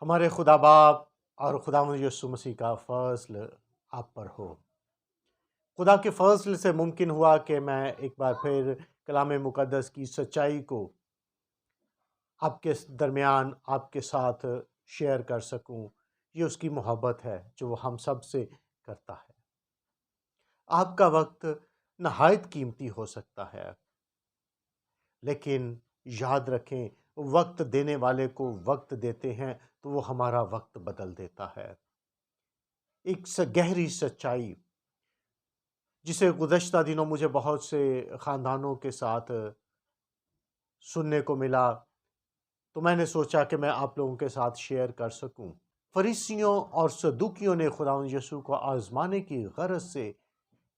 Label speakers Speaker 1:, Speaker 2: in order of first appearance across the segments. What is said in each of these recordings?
Speaker 1: ہمارے خدا باپ اور خداوند یسوع مسیح کا فضل آپ پر ہو۔ خدا کے فضل سے ممکن ہوا کہ میں ایک بار پھر کلام مقدس کی سچائی کو آپ کے درمیان آپ کے ساتھ شیئر کر سکوں۔ یہ اس کی محبت ہے جو وہ ہم سب سے کرتا ہے۔ آپ کا وقت نہایت قیمتی ہو سکتا ہے، لیکن یاد رکھیں وقت دینے والے کو وقت دیتے ہیں تو وہ ہمارا وقت بدل دیتا ہے۔ ایک گہری سچائی جسے گزشتہ دنوں مجھے بہت سے خاندانوں کے ساتھ سننے کو ملا، تو میں نے سوچا کہ میں آپ لوگوں کے ساتھ شیئر کر سکوں۔ فریسیوں اور صدوقیوں نے خداوند یسوع کو آزمانے کی غرض سے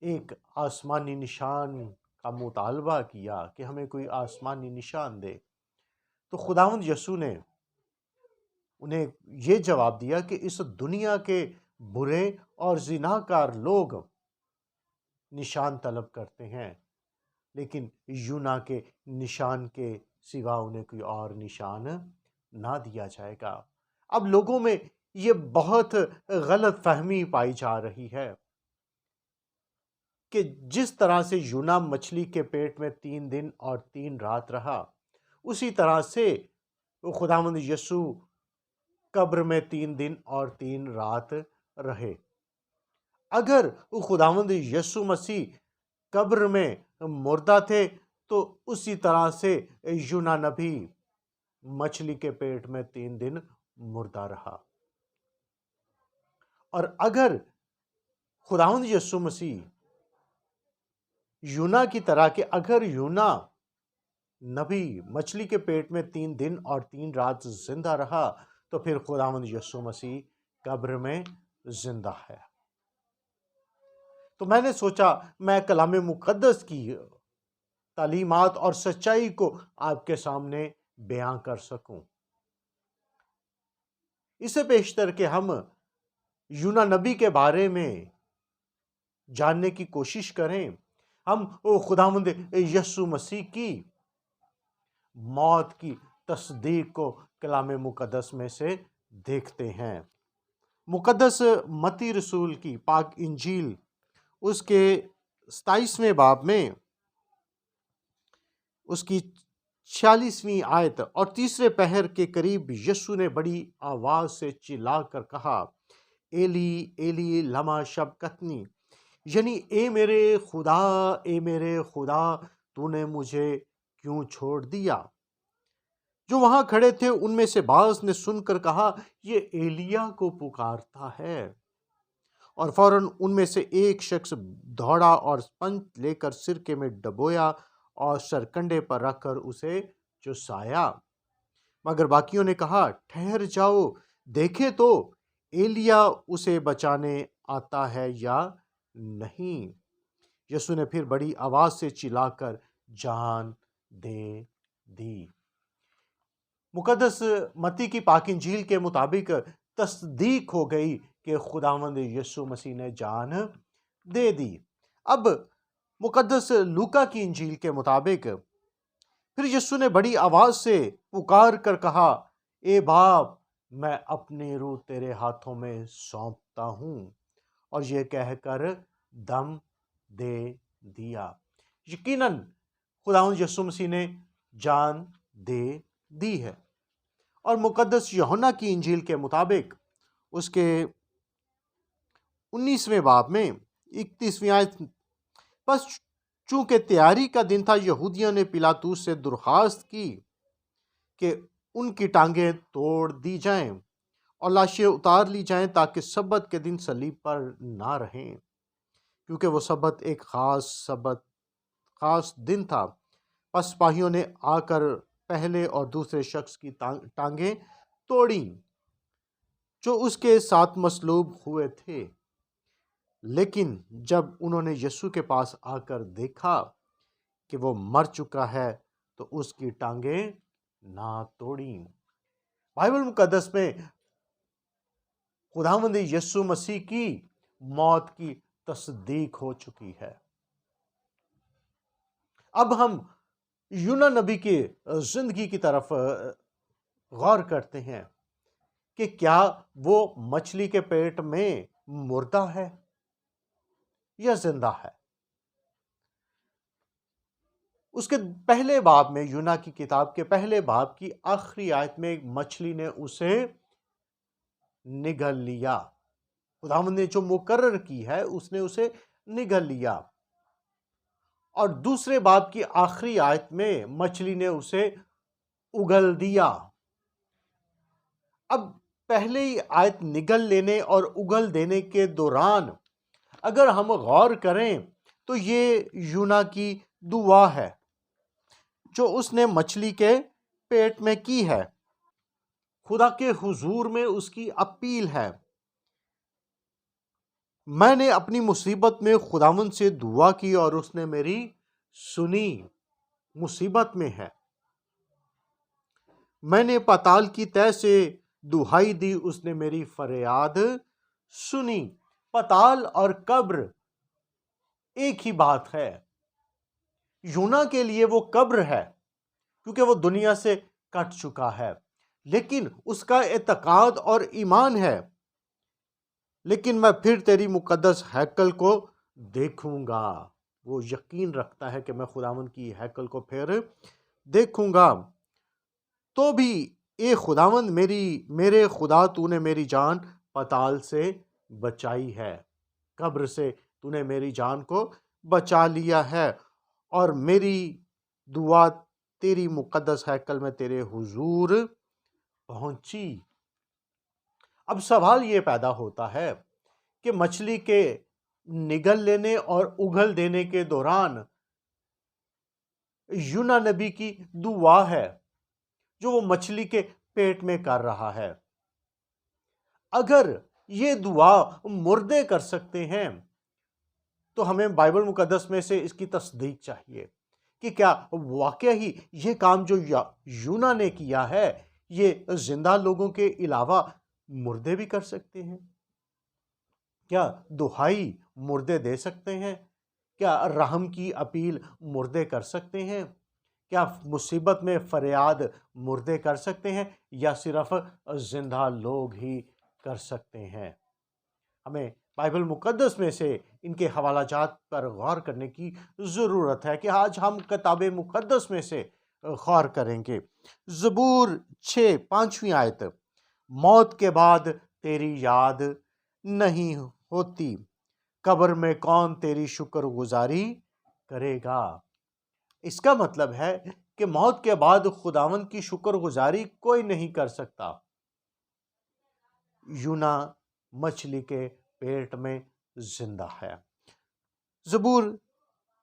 Speaker 1: ایک آسمانی نشان کا مطالبہ کیا کہ ہمیں کوئی آسمانی نشان دے، تو خداوند یسوع نے انہیں یہ جواب دیا کہ اس دنیا کے برے اور زناکار لوگ نشان طلب کرتے ہیں، لیکن یونا کے نشان کے سوا انہیں کوئی اور نشان نہ دیا جائے گا۔ اب لوگوں میں یہ بہت غلط فہمی پائی جا رہی ہے کہ جس طرح سے یونا مچھلی کے پیٹ میں 3 دن اور 3 رات رہا، اسی طرح سے خداوند یسوع قبر میں 3 دن اور 3 رات رہے۔ اگر خداوند یسوع مسیح قبر میں مردہ تھے تو اسی طرح سے یونا نبی مچھلی کے پیٹ میں 3 دن مردہ رہا۔ اور اگر خداوند یسوع مسیح یونا کی طرح کہ اگر یونا نبی مچھلی کے پیٹ میں 3 دن اور 3 رات زندہ رہا تو پھر خداوند یسوع مسیح قبر میں زندہ ہے۔ تو میں نے سوچا میں کلام مقدس کی تعلیمات اور سچائی کو آپ کے سامنے بیان کر سکوں۔ اسے پیشتر کہ ہم یونا نبی کے بارے میں جاننے کی کوشش کریں، ہم خداوند یسوع مسیح کی موت کی تصدیق کو کلام مقدس میں سے دیکھتے ہیں۔ مقدس متی رسول کی پاک انجیل اس کے 27ویں باب میں اس کی 46ویں آیت اور تیسرے پہر کے قریب یسوع نے بڑی آواز سے چلا کر کہا، ایلی ایلی لما شبقتنی، یعنی اے میرے خدا تو نے مجھے کیوں چھوڑ دیا۔ جو وہاں کھڑے تھے ان میں سے بعض نے سن کر کہا، یہ ایلیا کو پکارتا ہے۔ اور فوراً ان میں سے ایک شخص دوڑا اور اسپنج لے کر سرکے میں ڈبویا اور سرکنڈے پر رکھ کر اسے چسایا۔ مگر باقیوں نے کہا، ٹھہر جاؤ، دیکھے تو ایلیا اسے بچانے آتا ہے یا نہیں۔ یسوع نے پھر بڑی آواز سے چلا کر جان دے دی۔ مقدس متی کی پاک انجیل کے مطابق تصدیق ہو گئی کہ خداوند یسوع مسیح نے جان دے دی۔ اب مقدس لوکا کی انجیل کے مطابق پھر یسوع نے بڑی آواز سے پکار کر کہا، اے باپ، میں اپنی روح تیرے ہاتھوں میں سونپتا ہوں، اور یہ کہہ کر دم دے دیا۔ یقیناً خداوند یسوع مسیح نے جان دے دی ہے۔ اور مقدس یوحنا کی انجیل کے مطابق اس کے 19ویں باب میں 31ویں آیت، بس چونکہ تیاری کا دن تھا، یہودیوں نے پیلاطس سے درخواست کی کہ ان کی ٹانگیں توڑ دی جائیں اور لاشیں اتار لی جائیں تاکہ سبت کے دن صلیب پر نہ رہیں، کیونکہ وہ سبت ایک خاص دن تھا۔ پس سپاہیوں نے آ کر پہلے اور دوسرے شخص کی ٹانگیں توڑیں جو اس کے ساتھ مصلوب ہوئے تھے، لیکن جب انہوں نے یسوع کے پاس آ کر دیکھا کہ وہ مر چکا ہے تو اس کی ٹانگیں نہ توڑیں۔ بائبل مقدس میں خداوند یسوع مسیح کی موت کی تصدیق ہو چکی ہے۔ اب ہم یونا نبی کی زندگی کی طرف غور کرتے ہیں کہ کیا وہ مچھلی کے پیٹ میں مردہ ہے یا زندہ ہے۔ اس کے پہلے باب میں، یونا کی کتاب کے پہلے باب کی آخری آیت میں، ایک مچھلی نے اسے نگل لیا۔ خداوند نے جو مقرر کی ہے اس نے اسے نگل لیا، اور دوسرے باب کی آخری آیت میں مچھلی نے اسے اگل دیا۔ اب پہلے ہی آیت نگل لینے اور اگل دینے کے دوران اگر ہم غور کریں تو یہ یونا کی دعا ہے جو اس نے مچھلی کے پیٹ میں کی ہے۔ خدا کے حضور میں اس کی اپیل ہے۔ میں نے اپنی مصیبت میں خداوند سے دعا کی اور اس نے میری سنی۔ مصیبت میں ہے، میں نے پاتال کی تہہ سے دہائی دی، اس نے میری فریاد سنی۔ پاتال اور قبر ایک ہی بات ہے۔ یونا کے لیے وہ قبر ہے کیونکہ وہ دنیا سے کٹ چکا ہے، لیکن اس کا اعتقاد اور ایمان ہے، لیکن میں پھر تیری مقدس ہیکل کو دیکھوں گا۔ وہ یقین رکھتا ہے کہ میں خداوند کی ہیکل کو پھر دیکھوں گا۔ تو بھی اے خداوند میرے خدا، تو نے میری جان پاتال سے بچائی ہے، قبر سے تو نے میری جان کو بچا لیا ہے، اور میری دعا تیری مقدس ہیکل میں تیرے حضور پہنچی۔ اب سوال یہ پیدا ہوتا ہے کہ مچھلی کے نگل لینے اور اگل دینے کے دوران یونا نبی کی دعا ہے جو وہ مچھلی کے پیٹ میں کر رہا ہے۔ اگر یہ دعا مردے کر سکتے ہیں تو ہمیں بائبل مقدس میں سے اس کی تصدیق چاہیے کہ کیا واقعہ ہی یہ کام جو یونا نے کیا ہے یہ زندہ لوگوں کے علاوہ مردے بھی کر سکتے ہیں؟ کیا دہائی مردے دے سکتے ہیں؟ کیا رحم کی اپیل مردے کر سکتے ہیں؟ کیا مصیبت میں فریاد مردے کر سکتے ہیں، یا صرف زندہ لوگ ہی کر سکتے ہیں؟ ہمیں بائبل مقدس میں سے ان کے حوالہ جات پر غور کرنے کی ضرورت ہے کہ آج ہم کتاب مقدس میں سے غور کریں گے۔ زبور 6:5 آیت، موت کے بعد تیری یاد نہیں ہوتی، قبر میں کون تیری شکر گزاری کرے گا؟ اس کا مطلب ہے کہ موت کے بعد خداوند کی شکر گزاری کوئی نہیں کر سکتا۔ یونا مچھلی کے پیٹ میں زندہ ہے۔ زبور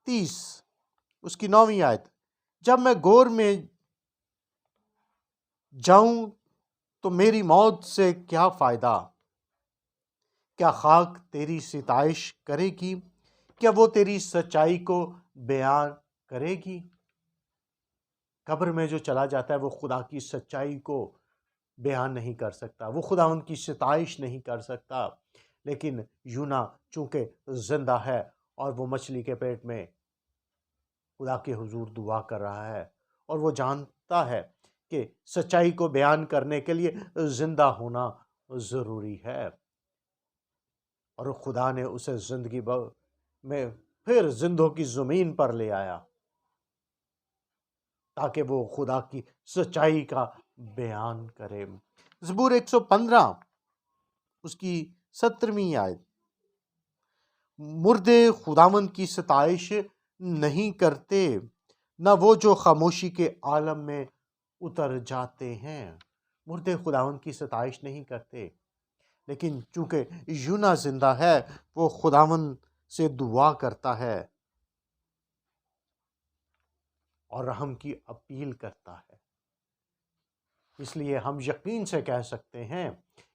Speaker 1: 30 اس کی 9 آیت، جب میں گور میں جاؤں تو میری موت سے کیا فائدہ؟ کیا خاک تیری ستائش کرے گی؟ کیا وہ تیری سچائی کو بیان کرے گی؟ قبر میں جو چلا جاتا ہے وہ خدا کی سچائی کو بیان نہیں کر سکتا، وہ خداوند کی ستائش نہیں کر سکتا، لیکن یونا چونکہ زندہ ہے اور وہ مچھلی کے پیٹ میں خدا کے حضور دعا کر رہا ہے، اور وہ جانتا ہے کہ سچائی کو بیان کرنے کے لیے زندہ ہونا ضروری ہے، اور خدا نے اسے زندگی میں پھر زندوں کی زمین پر لے آیا تاکہ وہ خدا کی سچائی کا بیان کرے۔ زبور 115 اس کی 17 آیت، مردے خداوند کی ستائش نہیں کرتے، نہ وہ جو خاموشی کے عالم میں اتر جاتے ہیں۔ مردے خداوند کی ستائش نہیں کرتے، لیکن چونکہ یونا زندہ ہے وہ خداوند سے دعا کرتا ہے اور رحم کی اپیل کرتا ہے۔ اس لیے ہم یقین سے کہہ سکتے ہیں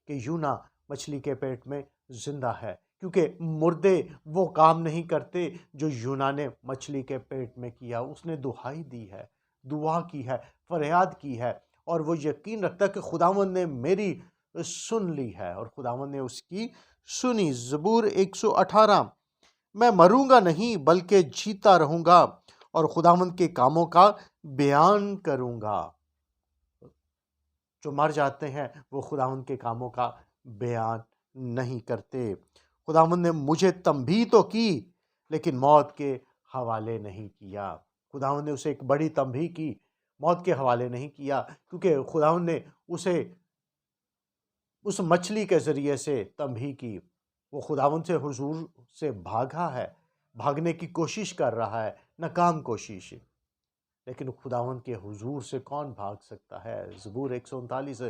Speaker 1: کہ یونا مچھلی کے پیٹ میں زندہ ہے، کیونکہ مردے وہ کام نہیں کرتے جو یونا نے مچھلی کے پیٹ میں کیا۔ اس نے دہائی دی ہے، دعا کی ہے، فریاد کی ہے، اور وہ یقین رکھتا ہے کہ خداوند نے میری سن لی ہے، اور خداوند نے اس کی سنی۔ زبور 118، میں مروں گا نہیں بلکہ جیتا رہوں گا اور خداوند کے کاموں کا بیان کروں گا۔ جو مر جاتے ہیں وہ خداوند کے کاموں کا بیان نہیں کرتے۔ خداوند نے مجھے تنبیہ تو کی لیکن موت کے حوالے نہیں کیا۔ خداوند نے اسے ایک بڑی تنبیہ کی، موت کے حوالے نہیں کیا، کیونکہ خداوند نے اسے اس مچھلی کے ذریعے سے تنبیہ کی۔ وہ خداوند سے حضور سے بھاگا ہے، بھاگنے کی کوشش کر رہا ہے، ناکام کوشش، لیکن خداوند کے حضور سے کون بھاگ سکتا ہے؟ زبور 139،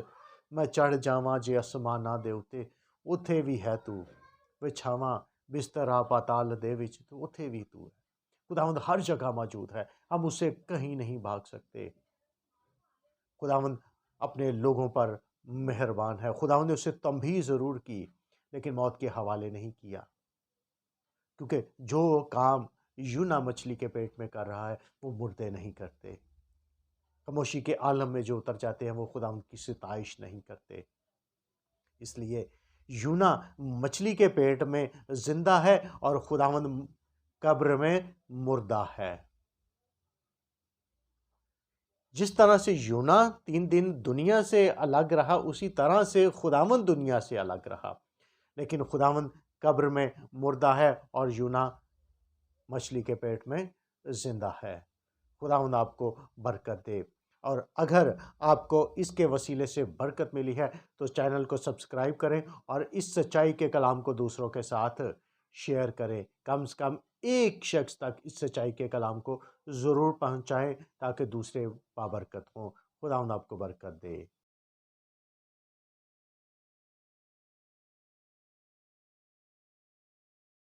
Speaker 1: میں چڑھ جاواں جے آسماناں دے اتے، اتھے بھی ہے تو، وچھاواں بسترا پاتال دے وچ، تو اتھے بھی تو ہے۔ خداوند ہر جگہ موجود ہے، ہم اس سے کہیں نہیں بھاگ سکتے۔ خداوند اپنے لوگوں پر مہربان ہے۔ خداوند نے اسے تنبیہ ضرور کی لیکن موت کے حوالے نہیں کیا، کیونکہ جو کام یونا مچھلی کے پیٹ میں کر رہا ہے وہ مردے نہیں کرتے۔ خاموشی کے عالم میں جو اتر جاتے ہیں وہ خداوند کی ستائش نہیں کرتے۔ اس لیے یونا مچھلی کے پیٹ میں زندہ ہے اور خداوند قبر میں مردہ ہے۔ جس طرح سے یونا 3 دن دنیا سے الگ رہا، اسی طرح سے خداوند دنیا سے الگ رہا، لیکن خداوند قبر میں مردہ ہے اور یونا مچھلی کے پیٹ میں زندہ ہے۔ خداوند آپ کو برکت دے، اور اگر آپ کو اس کے وسیلے سے برکت ملی ہے تو چینل کو سبسکرائب کریں اور اس سچائی کے کلام کو دوسروں کے ساتھ شیئر کریں۔ کم سے کم ایک شخص تک اس سچائی کے کلام کو ضرور پہنچائیں تاکہ دوسرے بابرکت ہوں۔ خداوند آپ کو برکت دے۔